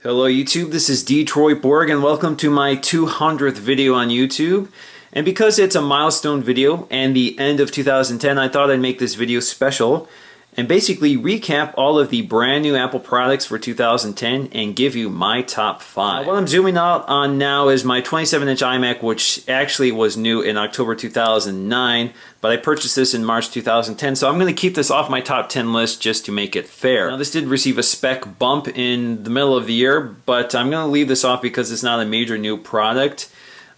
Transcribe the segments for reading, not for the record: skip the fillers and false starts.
Hello YouTube, this is Detroit Borg and welcome to my 200th video on YouTube. And because it's a milestone video and the end of 2010, I thought I'd make this video special and basically recap all of the brand new Apple products for 2010 and give you my top 5. What I'm zooming out on now is my 27-inch iMac, which actually was new in October 2009, but I purchased this in March 2010, so I'm going to keep this off my top 10 list just to make it fair. Now this did receive a spec bump in the middle of the year, but I'm going to leave this off because it's not a major new product.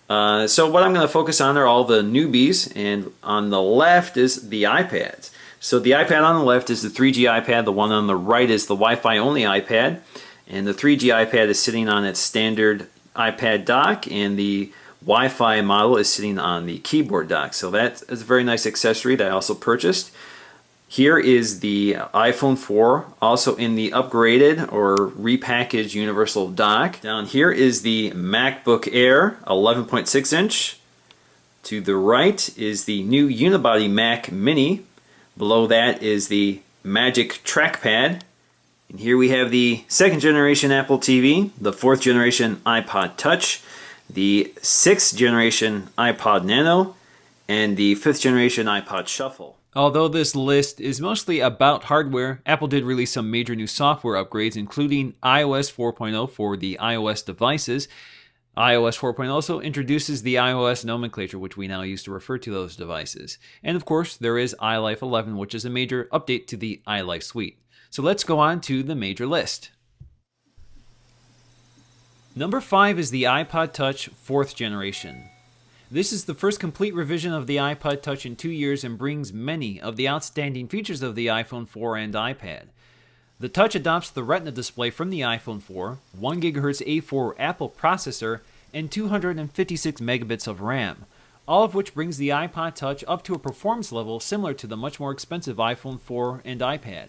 So what I'm going to focus on are all the newbies, and on the left is the iPads. So the iPad on the left is the 3G iPad, the one on the right is the Wi-Fi only iPad, and the 3G iPad is sitting on its standard iPad dock, and the Wi-Fi model is sitting on the keyboard dock. So that is a very nice accessory that I also purchased. Here is the iPhone 4, also in the upgraded or repackaged universal dock. Down here is the MacBook Air 11.6 inch. To the right is the new unibody Mac Mini. Below that is the Magic Trackpad. And here we have the second generation Apple TV, the fourth generation iPod Touch, the sixth generation iPod Nano, and the fifth generation iPod Shuffle. Although this list is mostly about hardware, Apple did release some major new software upgrades, including iOS 4.0 for the iOS devices. iOS 4.0 also introduces the iOS nomenclature, which we now use to refer to those devices. And of course, there is iLife 11, which is a major update to the iLife suite. So let's go on to the major list. Number 5 is the iPod Touch 4th generation. This is the first complete revision of the iPod Touch in 2 years and brings many of the outstanding features of the iPhone 4 and iPad. The Touch adopts the Retina display from the iPhone 4, 1 GHz A4 Apple processor, and 256 megabits of RAM, all of which brings the iPod Touch up to a performance level similar to the much more expensive iPhone 4 and iPad.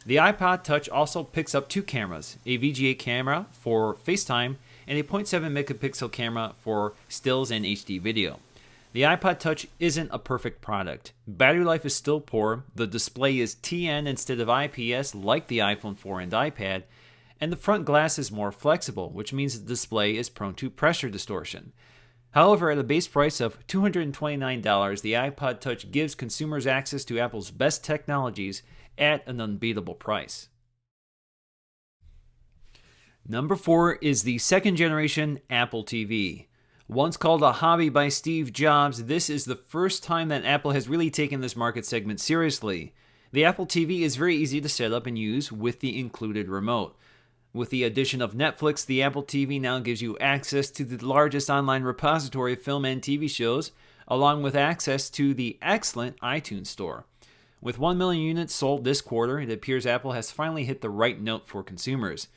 The iPod Touch also picks up 2 cameras, a VGA camera for FaceTime and a 0.7 megapixel camera for stills and HD video. The iPod Touch isn't a perfect product. Battery life is still poor, the display is TN instead of IPS like the iPhone 4 and iPad, and the front glass is more flexible, which means the display is prone to pressure distortion. However, at a base price of $229, the iPod Touch gives consumers access to Apple's best technologies at an unbeatable price. Number 4 is the second generation Apple TV. Once called a hobby by Steve Jobs, this is the first time that Apple has really taken this market segment seriously. The Apple TV is very easy to set up and use with the included remote. With the addition of Netflix, the Apple TV now gives you access to the largest online repository of film and TV shows, along with access to the excellent iTunes Store. With 1 million units sold this quarter, it appears Apple has finally hit the right note for consumers.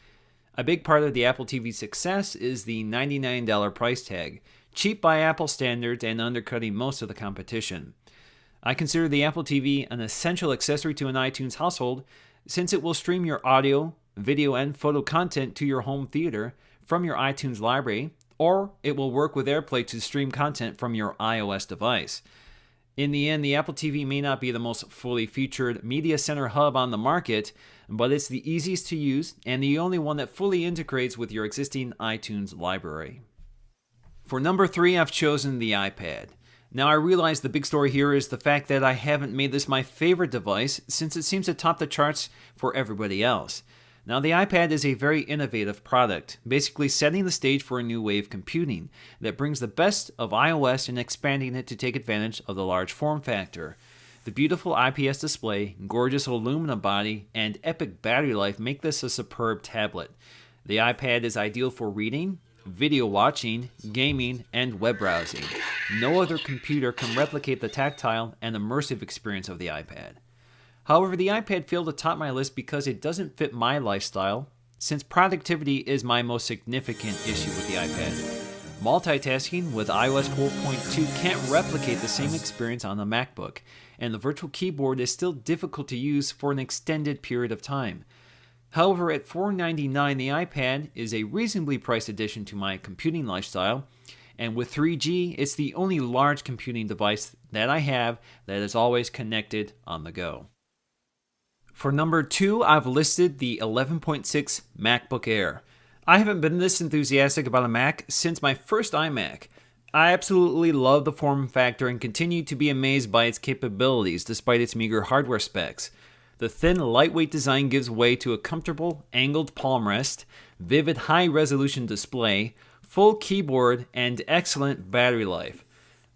A big part of the Apple TV's success is the $99 price tag, cheap by Apple standards and undercutting most of the competition. I consider the Apple TV an essential accessory to an iTunes household since it will stream your audio, video, and photo content to your home theater from your iTunes library, or it will work with AirPlay to stream content from your iOS device. In the end, the Apple TV may not be the most fully featured media center hub on the market, but it's the easiest to use and the only one that fully integrates with your existing iTunes library. For number 3, I've chosen the iPad. Now I realize the big story here is the fact that I haven't made this my favorite device since it seems to top the charts for everybody else. Now the iPad is a very innovative product, basically setting the stage for a new wave computing that brings the best of iOS and expanding it to take advantage of the large form factor. The beautiful IPS display, gorgeous aluminum body, and epic battery life make this a superb tablet. The iPad is ideal for reading, video watching, gaming, and web browsing. No other computer can replicate the tactile and immersive experience of the iPad. However, the iPad failed to top my list because it doesn't fit my lifestyle, since productivity is my most significant issue with the iPad. Multitasking with iOS 4.2 can't replicate the same experience on the MacBook, and the virtual keyboard is still difficult to use for an extended period of time. However, at $499, the iPad is a reasonably priced addition to my computing lifestyle, and with 3G, it's the only large computing device that I have that is always connected on the go. For number 2, I've listed the 11.6 MacBook Air. I haven't been this enthusiastic about a Mac since my first iMac. I absolutely love the form factor and continue to be amazed by its capabilities despite its meager hardware specs. The thin, lightweight design gives way to a comfortable, angled palm rest, vivid high-resolution display, full keyboard, and excellent battery life.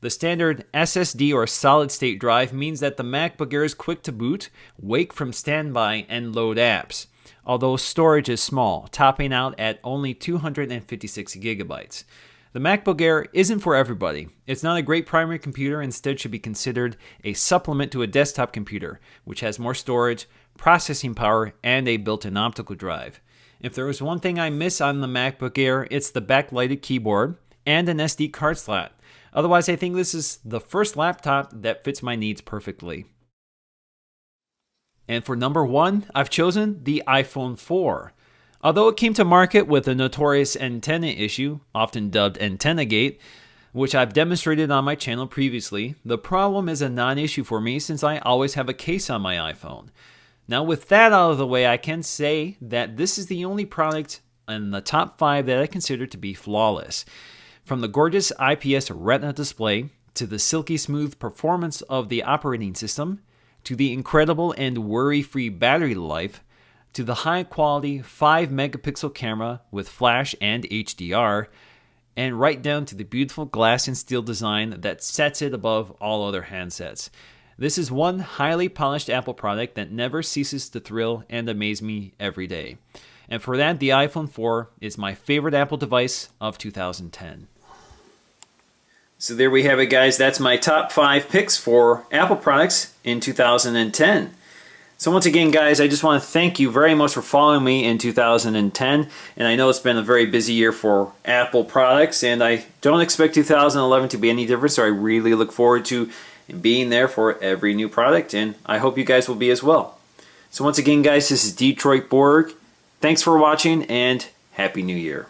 The standard SSD or solid-state drive means that the MacBook Air is quick to boot, wake from standby, and load apps, although storage is small, topping out at only 256 gigabytes. The MacBook Air isn't for everybody. It's not a great primary computer, instead should be considered a supplement to a desktop computer, which has more storage, processing power, and a built-in optical drive. If there was one thing I miss on the MacBook Air, it's the backlighted keyboard and an SD card slot. Otherwise, I think this is the first laptop that fits my needs perfectly. And for number 1, I've chosen the iPhone 4. Although it came to market with the notorious antenna issue, often dubbed AntennaGate, which I've demonstrated on my channel previously, the problem is a non-issue for me since I always have a case on my iPhone. Now with that out of the way, I can say that this is the only product in the top 5 that I consider to be flawless. From the gorgeous IPS Retina display, to the silky smooth performance of the operating system, to the incredible and worry-free battery life, to the high-quality 5-megapixel camera with flash and HDR, and right down to the beautiful glass and steel design that sets it above all other handsets. This is one highly polished Apple product that never ceases to thrill and amaze me every day. And for that, the iPhone 4 is my favorite Apple device of 2010. So there we have it, guys. That's my top 5 picks for Apple products in 2010. So once again, guys, I just want to thank you very much for following me in 2010. And I know it's been a very busy year for Apple products, and I don't expect 2011 to be any different, so I really look forward to being there for every new product, and I hope you guys will be as well. So once again, guys, this is Detroit Borg. Thanks for watching, and Happy New Year.